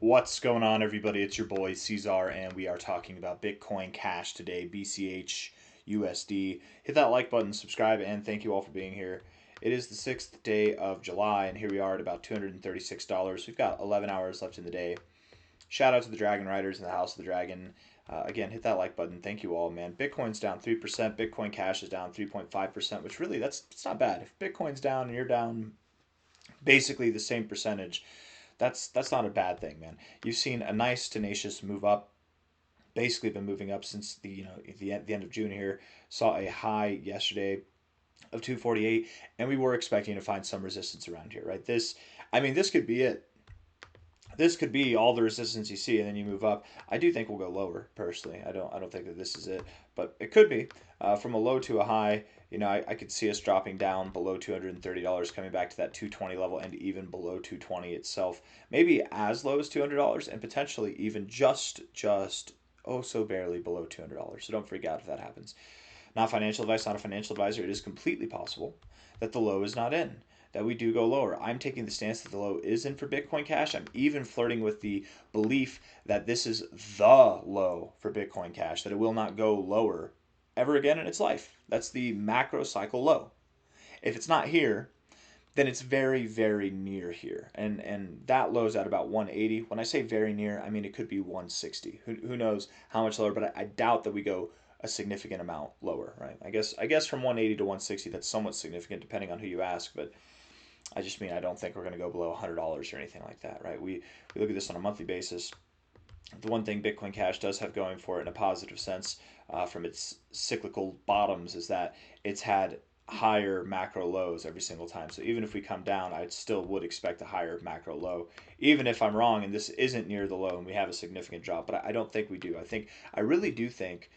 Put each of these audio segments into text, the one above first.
What's going on, everybody? It's your boy C-Zar, and we are talking about Bitcoin Cash today, BCH USD. Hit that like button, subscribe, and thank you all for being here. It is the 6th day of July, and here we are at about $236. We've got 11 hours left in the day. Shout out to the Dragon Riders in the House of the Dragon. Again, hit that like button. Thank you all, man. Bitcoin's down 3%. Bitcoin Cash is down 3.5%, which really, that's not bad. If Bitcoin's down and you're down basically the same percentage, that's not a bad thing, man. You've seen a nice tenacious move up. Basically, been moving up since the end of June here. Saw a high yesterday of 248, and we were expecting to find some resistance around here, right? This could be it. This could be all the resistance you see, and then you move up. I do think we'll go lower personally. I don't think that this is it, but it could be from a low to a high. I could see us dropping down below $230, coming back to that 220 level, and even below 220 itself. Maybe as low as $200, and potentially even just oh so barely below $200. So don't freak out if that happens. Not financial advice, not a financial advisor. It is completely possible that the low is not in, that we do go lower. I'm taking the stance that the low is in for Bitcoin Cash. I'm even flirting with the belief that this is the low for Bitcoin Cash, that it will not go lower ever again in its life. That's the macro cycle low. If it's not here, then it's very, very near here. And that low's at about 180. When I say very near, I mean it could be 160. Who knows how much lower, but I doubt that we go a significant amount lower, right? I guess from 180 to 160, that's somewhat significant depending on who you ask, but I just mean I don't think we're going to go below $100 or anything like that, right? We look at this on a monthly basis. The one thing Bitcoin Cash does have going for it in a positive sense from its cyclical bottoms is that it's had higher macro lows every single time. So even if we come down, I still would expect a higher macro low, even if I'm wrong and this isn't near the low and we have a significant drop. But I don't think we do. I really do think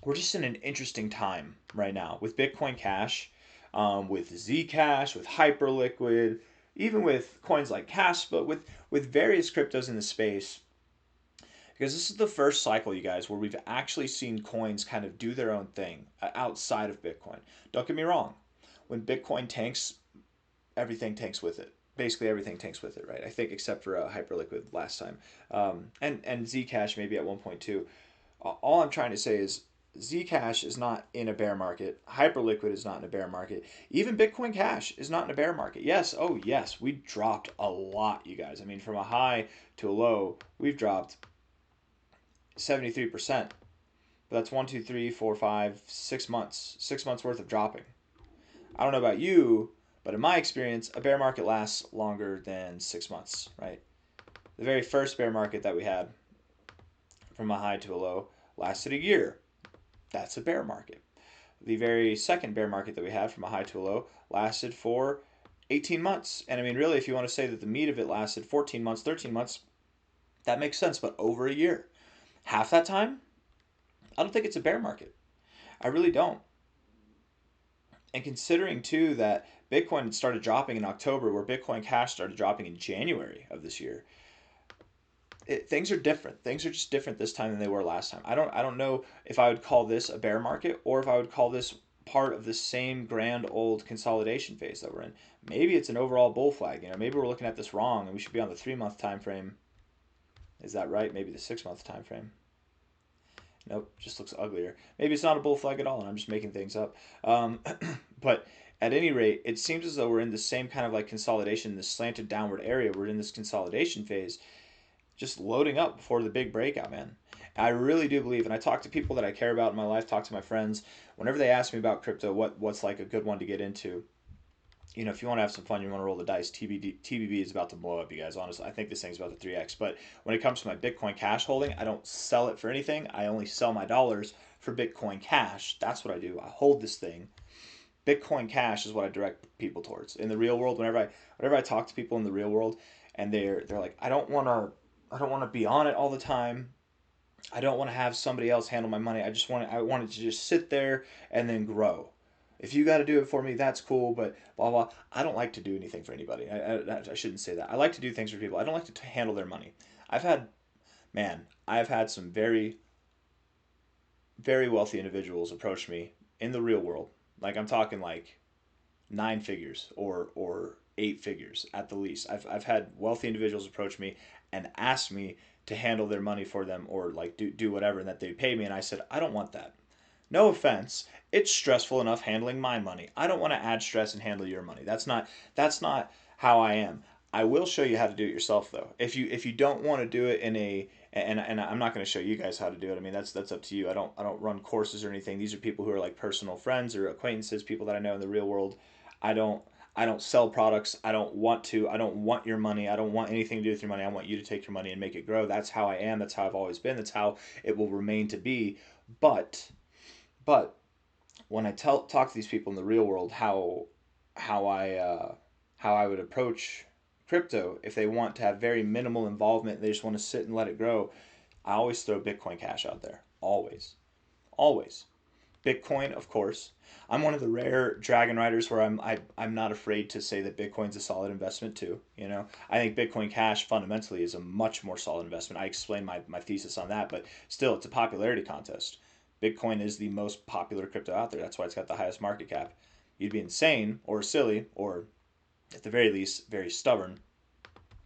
we're just in an interesting time right now with Bitcoin Cash, with Zcash, with Hyperliquid, even with coins like Caspa, with various cryptos in the space. Because this is the first cycle, you guys, where we've actually seen coins kind of do their own thing outside of Bitcoin. Don't get me wrong. When Bitcoin tanks, everything tanks with it. Basically, everything tanks with it, right? I think except for Hyperliquid last time, and Zcash maybe at 1.2. All I'm trying to say is Zcash is not in a bear market. Hyperliquid is not in a bear market. Even Bitcoin Cash is not in a bear market. Yes, oh yes, we dropped a lot, you guys. I mean, from a high to a low, we've dropped 73%. But that's 1, 2, 3, 4, 5, 6 months. 6 months worth of dropping. I don't know about you, but in my experience, a bear market lasts longer than 6 months, right? The very first bear market that we had from a high to a low lasted a year. That's a bear market. The very second bear market that we had from a high to a low lasted for 18 months. And I mean, really, if you want to say that the meat of it lasted 14 months, 13 months, that makes sense. But over a year, half that time, I don't think it's a bear market. I really don't. And considering, too, that Bitcoin started dropping in October, where Bitcoin Cash started dropping in January of this year, things are different. Things are just different this time than they were last time. I don't know if I would call this a bear market or if I would call this part of the same grand old consolidation phase that we're in. Maybe it's an overall bull flag. Maybe we're looking at this wrong and we should be on the 3 month time frame. Is that right? Maybe the 6 month time frame. Nope, just looks uglier. Maybe it's not a bull flag at all, and I'm just making things up. But at any rate, it seems as though we're in the same kind of like consolidation, this slanted downward area. We're in this consolidation phase, just loading up before the big breakout, man. I really do believe, and I talk to people that I care about in my life, talk to my friends, whenever they ask me about crypto, what's like a good one to get into. If you want to have some fun, you want to roll the dice, TBB is about to blow up, you guys. Honestly, I think this thing's about to 3x. But when it comes to my Bitcoin Cash holding, I don't sell it for anything. I only sell my dollars for Bitcoin Cash. That's what I do. I hold this thing. Bitcoin Cash is what I direct people towards. In the real world, whenever I talk to people in the real world, and they're like, I don't want to be on it all the time. I don't want to have somebody else handle my money. I want it to just sit there and then grow. If you got to do it for me, that's cool, but blah, blah. I don't like to do anything for anybody. I shouldn't say that. I like to do things for people. I don't like to handle their money. I've had some very, very wealthy individuals approach me in the real world. Like I'm talking like 9 figures or 8 figures at the least. I've had wealthy individuals approach me and asked me to handle their money for them or like do whatever, and that they pay me. And I said, I don't want that. No offense, it's stressful enough handling my money. I don't want to add stress and handle your money. That's not how I am. I will show you how to do it yourself though. If you don't want to do it in a and I'm not going to show you guys how to do it. I mean that's up to you. I don't run courses or anything. These are people who are like personal friends or acquaintances, people that I know in the real world. I don't I don't sell products. I don't want to. I don't want your money. I don't want anything to do with your money. I want you to take your money and make it grow. That's how I am. That's how I've always been. That's how it will remain to be. But but when I talk to these people in the real world, how I how I would approach crypto if they want to have very minimal involvement, they just want to sit and let it grow. I always throw Bitcoin Cash out there. Always, always. Bitcoin, of course. I'm one of the rare dragon riders where I'm not afraid to say that Bitcoin's a solid investment too. You know, I think Bitcoin Cash fundamentally is a much more solid investment. I explained my thesis on that, but still, it's a popularity contest. Bitcoin is the most popular crypto out there. That's why it's got the highest market cap. You'd be insane or silly or at the very least very stubborn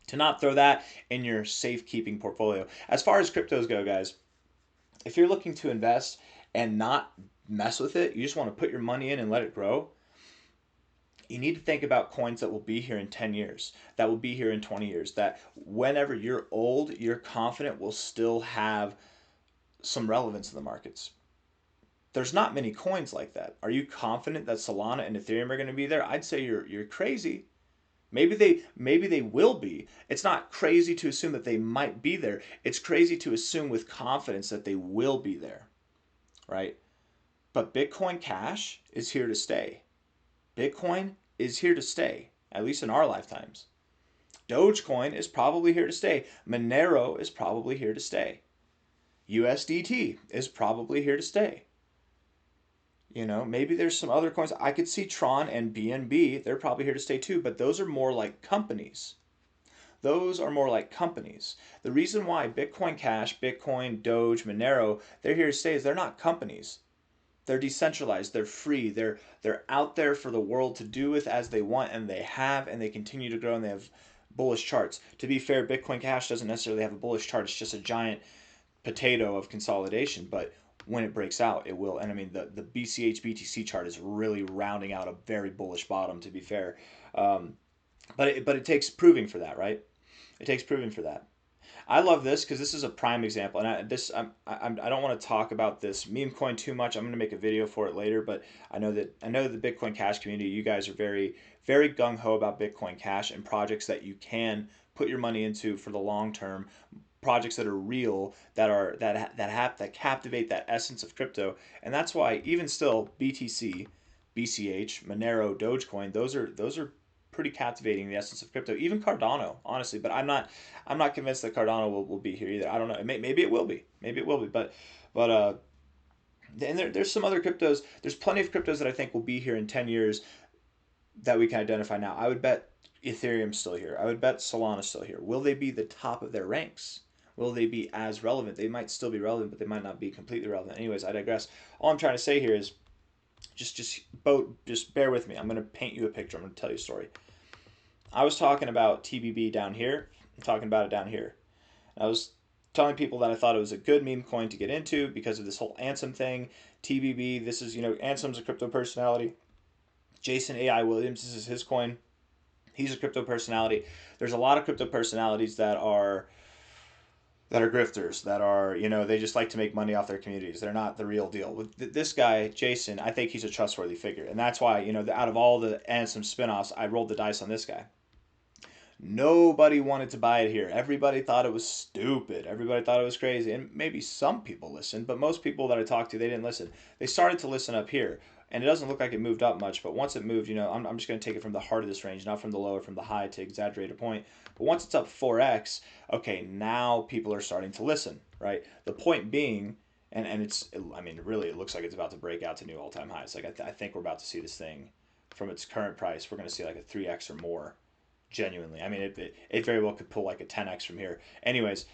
to not throw that in your safekeeping portfolio. As far as cryptos go, guys, if you're looking to invest and not mess with it, you just want to put your money in and let it grow, you need to think about coins that will be here in 10 years, that will be here in 20 years, that whenever you're old, you're confident will still have some relevance in the markets. There's not many coins like that. Are you confident that Solana and Ethereum are going to be there? I'd say you're crazy. Maybe they will be. It's not crazy to assume that they might be there. It's crazy to assume with confidence that they will be there, right? But Bitcoin Cash is here to stay. Bitcoin is here to stay, at least in our lifetimes. Dogecoin is probably here to stay. Monero is probably here to stay. USDT is probably here to stay. You know, maybe there's some other coins. I could see Tron and BNB. They're probably here to stay too, but those are more like companies. Those are more like companies. The reason why Bitcoin Cash, Bitcoin, Doge, Monero, they're here to stay is they're not companies. They're decentralized. They're free. They're out there for the world to do with as they want, and they have, and they continue to grow, and they have bullish charts. To be fair, Bitcoin Cash doesn't necessarily have a bullish chart. It's just a giant potato of consolidation, but when it breaks out, it will. And I mean, the BCH BTC chart is really rounding out a very bullish bottom, to be fair. But it takes proving for that, right? It takes proving for that. I love this because this is a prime example, and I don't want to talk about this meme coin too much. I'm going to make a video for it later, but I know the Bitcoin Cash community. You guys are very very gung ho about Bitcoin Cash and projects that you can put your money into for the long term, projects that are real, that captivate that essence of crypto, and that's why even still BTC, BCH, Monero, Dogecoin, those are pretty captivating the essence of crypto. Even Cardano, honestly, but I'm not convinced that Cardano will be here either. I don't know. Maybe it will be. Maybe it will be. But and there's some other cryptos. There's plenty of cryptos that I think will be here in 10 years that we can identify now. I would bet Ethereum's still here. I would bet Solana's still here. Will they be the top of their ranks? Will they be as relevant? They might still be relevant, but they might not be completely relevant. Anyways, I digress. All I'm trying to say here is just bear with me. I'm going to paint you a picture. I'm going to tell you a story. I was talking about TBB down here. I'm talking about it down here. I was telling people that I thought it was a good meme coin to get into because of this whole Ansem thing. TBB, this is, Ansem's a crypto personality. Jason AI Williams, this is his coin. He's a crypto personality. There's a lot of crypto personalities that are grifters, that are, they just like to make money off their communities. They're not the real deal. With this guy, Jason, I think he's a trustworthy figure. And that's why, out of all the Ansem spinoffs, I rolled the dice on this guy. Nobody wanted to buy it here. Everybody thought it was stupid. Everybody thought it was crazy. And maybe some people listened, but most people that I talked to, they didn't listen. They started to listen up here. And it doesn't look like it moved up much, but once it moved, I'm just going to take it from the heart of this range, not from the low or from the high to exaggerate a point. But once it's up 4x, okay, now people are starting to listen, right? The point being, and really it looks like it's about to break out to new all-time highs. Like I think we're about to see this thing from its current price. We're going to see like a 3x or more, genuinely. I mean, it very well could pull like a 10x from here. Anyways,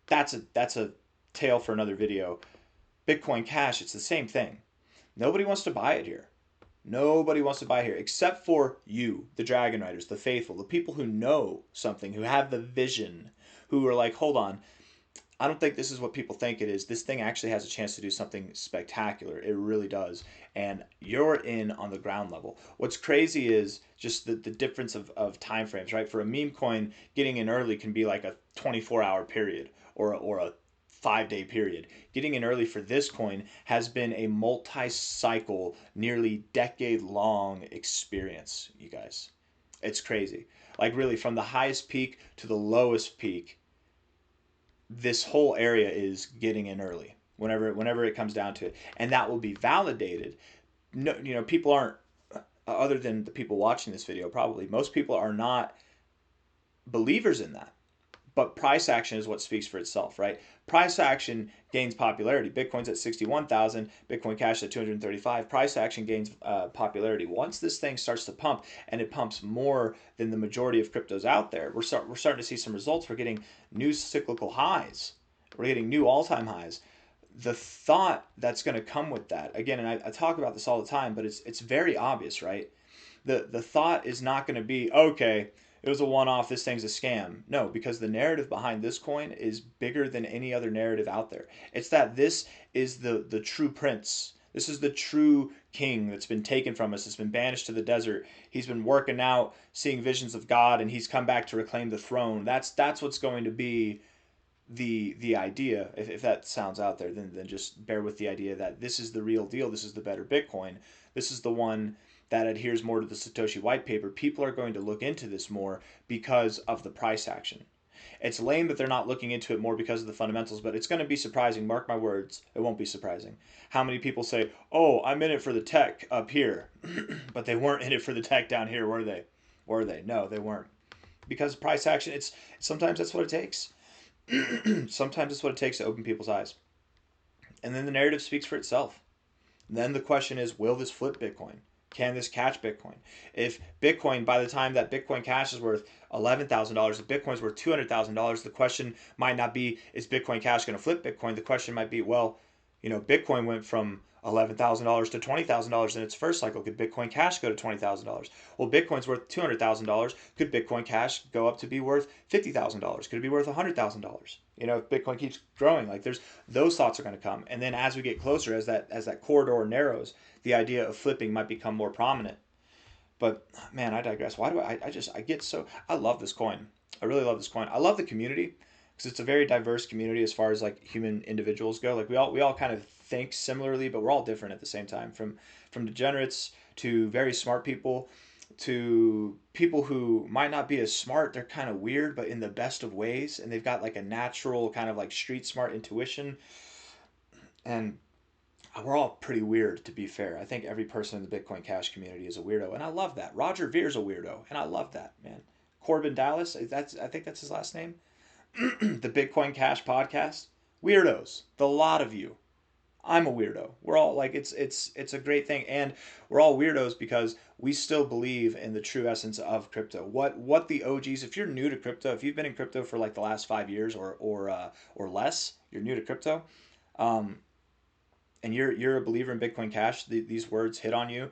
that's a tale for another video. Bitcoin Cash, it's the same thing. Nobody wants to buy it here. Nobody wants to buy here except for you, the Dragon Riders, the faithful, the people who know something, who have the vision, who are like, hold on, I don't think this is what people think it is. This thing actually has a chance to do something spectacular. It really does. And you're in on the ground level. What's crazy is just the difference of time frames, right? For a meme coin, getting in early can be like a 24-hour period or a 5-day period. Getting in early for this coin has been a multi-cycle, nearly decade-long experience, you guys. It's crazy. Like really from the highest peak to the lowest peak, this whole area is getting in early whenever it comes down to it, and that will be validated. No, people aren't, other than the people watching this video, probably most people are not believers in that. But price action is what speaks for itself, right? Price action gains popularity. Bitcoin's at 61,000, Bitcoin Cash at 235. Price action gains popularity. Once this thing starts to pump, and it pumps more than the majority of cryptos out there, we're starting to see some results. We're getting new cyclical highs. We're getting new all-time highs. The thought that's going to come with that, again, and I talk about this all the time, but it's very obvious, right? The thought is not going to be, okay, it was a one-off, this thing's a scam. No, because the narrative behind this coin is bigger than any other narrative out there. It's that this is the true prince. This is the true king that's been taken from us. It's been banished to the desert. He's been working out, seeing visions of God, and he's come back to reclaim the throne. That's what's going to be the idea. If that sounds out there, then just bear with the idea that this is the real deal. This is the better Bitcoin. This is the one that adheres more to the Satoshi white paper. People are going to look into this more because of the price action. It's lame that they're not looking into it more because of the fundamentals, but it's going to be surprising. Mark my words, it won't be surprising. How many people say, oh, I'm in it for the tech up here, but they weren't in it for the tech down here, were they? Were they? No, they weren't. Because price action, sometimes that's what it takes. Sometimes it's what it takes to open people's eyes. And then the narrative speaks for itself. Then the question is, will this flip Bitcoin? Can this catch Bitcoin? If Bitcoin, by the time that Bitcoin Cash is worth $11,000, if Bitcoin's worth $200,000, the question might not be, is Bitcoin Cash going to flip Bitcoin? The question might be, well, Bitcoin went from $11,000 to $20,000 in its first cycle. Could Bitcoin Cash go to $20,000? Well, Bitcoin's worth $200,000. Could Bitcoin Cash go up to be worth $50,000? Could it be worth $100,000? If Bitcoin keeps growing, like those thoughts are going to come. And then as we get closer, as that corridor narrows, the idea of flipping might become more prominent. But man, I digress. Why do I love this coin. I really love this coin. I love the community because it's a very diverse community as far as like human individuals go. Like we all kind of think similarly, but we're all different at the same time. From degenerates to very smart people to people who might not be as smart. They're kind of weird, but in the best of ways, and they've got like a natural kind of like street smart intuition. And we're all pretty weird, to be fair. I think every person in the Bitcoin Cash community is a weirdo, and I love that. Roger Vere's a weirdo, and I love that, man. Corbin Dallas, I think that's his last name. The Bitcoin Cash podcast, weirdos, the lot of you. I'm a weirdo. We're all like it's a great thing, and we're all weirdos because we still believe in the true essence of crypto. What the OGs? If you're new to crypto, if you've been in crypto for like the last 5 years or less, you're new to crypto. And you're a believer in Bitcoin Cash, these words hit on you.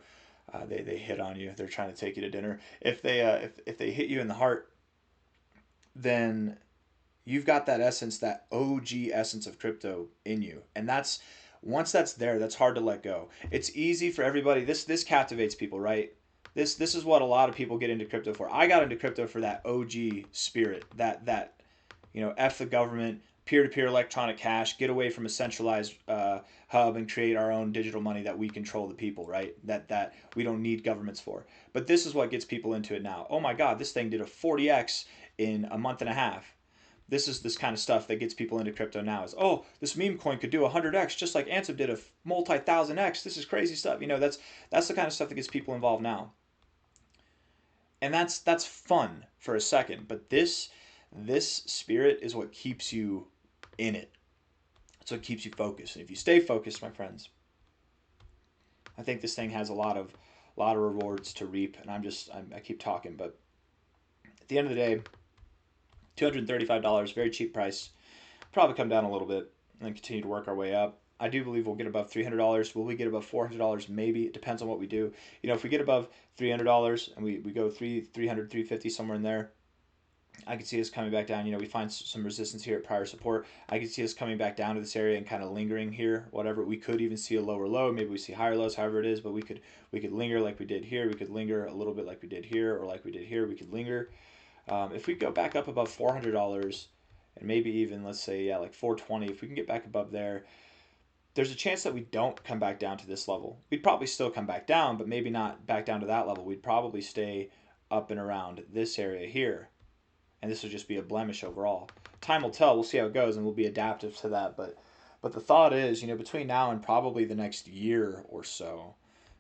They hit on you. They're trying to take you to dinner. If they hit you in the heart, then you've got that essence, that OG essence of crypto in you, and once that's there, that's hard to let go. It's easy for everybody. This captivates people, right? This is what a lot of people get into crypto for. I got into crypto for that OG spirit, that F the government, peer-to-peer electronic cash, get away from a centralized hub and create our own digital money that we control the people, right? That we don't need governments for. But this is what gets people into it now. Oh my God, this thing did a 40x in a month and a half. This is this kind of stuff that gets people into crypto now is, oh, this meme coin could do 100x just like Ansem did a multi-thousand-x. This is crazy stuff. That's the kind of stuff that gets people involved now. And that's fun for a second, but this spirit is what keeps you in it. It's what keeps you focused. And if you stay focused, my friends, I think this thing has a lot of rewards to reap. And I keep talking, but at the end of the day, $235, very cheap price. Probably come down a little bit and then continue to work our way up. I do believe we'll get above $300. Will we get above $400? Maybe. It depends on what we do. If we get above $300 and we go 300, 350, somewhere in there, I could see us coming back down. We find some resistance here at prior support. I could see us coming back down to this area and kind of lingering here. Whatever, we could even see a lower low. Maybe we see higher lows. However it is, but we could linger like we did here. We could linger a little bit like we did here, or like we did here. We could linger. If we go back up above $400, and maybe even let's say like 420, if we can get back above there, there's a chance that we don't come back down to this level. We'd probably still come back down, but maybe not back down to that level. We'd probably stay up and around this area here, and this will just be a blemish overall. Time will tell. We'll see how it goes, and we'll be adaptive to that. But the thought is, between now and probably the next year or so,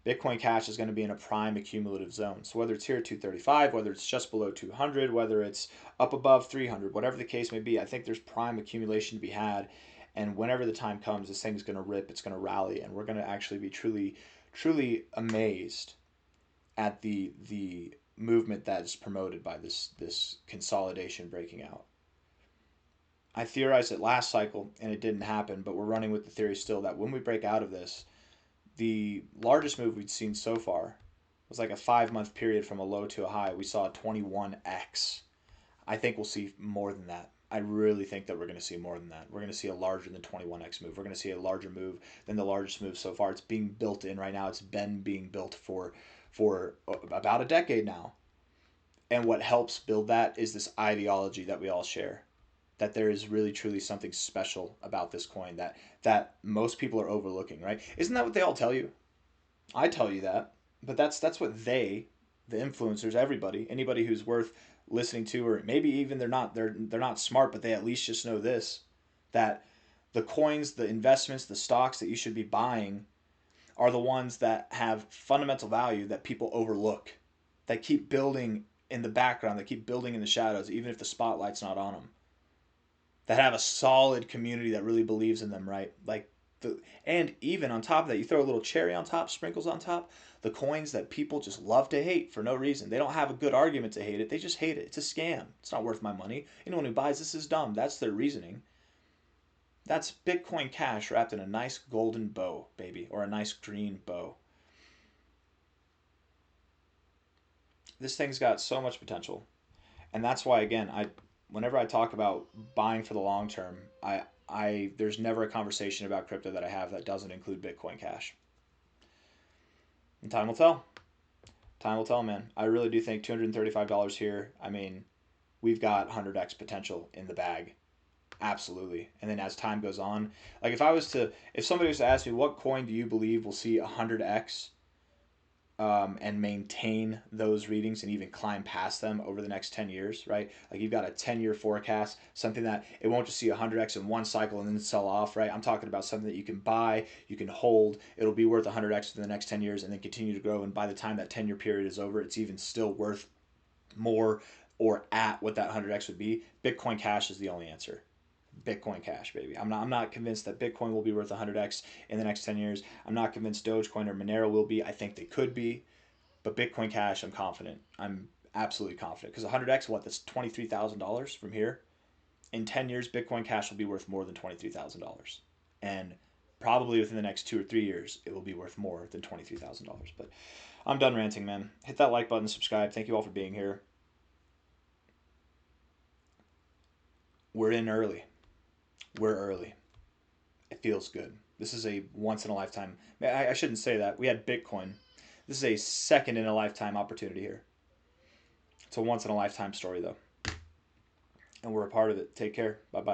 Bitcoin Cash is going to be in a prime accumulative zone. So whether it's here at 235, whether it's just below 200, whether it's up above 300, whatever the case may be, I think there's prime accumulation to be had. And whenever the time comes, this thing's going to rip, it's going to rally, and we're going to actually be truly, truly amazed at the movement that is promoted by this consolidation breaking out. I theorized it last cycle, and it didn't happen, but we're running with the theory still that when we break out of this, the largest move we'd seen so far was like a 5-month period from a low to a high. We saw a 21x. I think we'll see more than that. I really think that we're going to see more than that. We're going to see a larger than 21x move. We're going to see a larger move than the largest move so far. It's being built in right now. It's been being built for about a decade now. And what helps build that is this ideology that we all share, that there is really truly something special about this coin that most people are overlooking, right? Isn't that what they all tell you? I tell you that, but that's what the influencers, everybody, anybody who's worth listening to, or maybe even they're not smart, but they at least just know this, that the coins, the investments, the stocks that you should be buying are the ones that have fundamental value that people overlook, that keep building in the background, that keep building in the shadows, even if the spotlight's not on them, that have a solid community that really believes in them, right? And even on top of that, you throw a little cherry on top, sprinkles on top, the coins that people just love to hate for no reason. They don't have a good argument to hate it. They just hate it. It's a scam. It's not worth my money. Anyone who buys this is dumb. That's their reasoning. That's Bitcoin Cash wrapped in a nice golden bow, baby, or a nice green bow. This thing's got so much potential. And that's why, again, whenever I talk about buying for the long term, there's never a conversation about crypto that I have that doesn't include Bitcoin Cash. And time will tell. Time will tell, man. I really do think $235 here. I mean, we've got 100x potential in the bag. Absolutely. And then as time goes on, like if somebody was to ask me, what coin do you believe will see 100x and maintain those readings and even climb past them over the next 10 years, right? Like you've got a 10-year forecast, something that it won't just see 100x in one cycle and then sell off, right? I'm talking about something that you can buy, you can hold, it'll be worth 100x in the next 10 years and then continue to grow. And by the time that 10-year period is over, it's even still worth more or at what that 100x would be. Bitcoin Cash is the only answer. Bitcoin Cash, baby. I'm not convinced that Bitcoin will be worth 100x in the next 10 years. I'm not convinced Dogecoin or Monero will be. I think they could be. But Bitcoin Cash, I'm confident. I'm absolutely confident. Because 100x, what? That's $23,000 from here. In 10 years, Bitcoin Cash will be worth more than $23,000. And probably within the next 2 or 3 years, it will be worth more than $23,000. But I'm done ranting, man. Hit that like button, subscribe. Thank you all for being here. We're in early. We're early. It feels good. This is a once in a lifetime. I shouldn't say that. We had Bitcoin. This is a second in a lifetime opportunity here. It's a once in a lifetime story, though. And we're a part of it. Take care. Bye bye.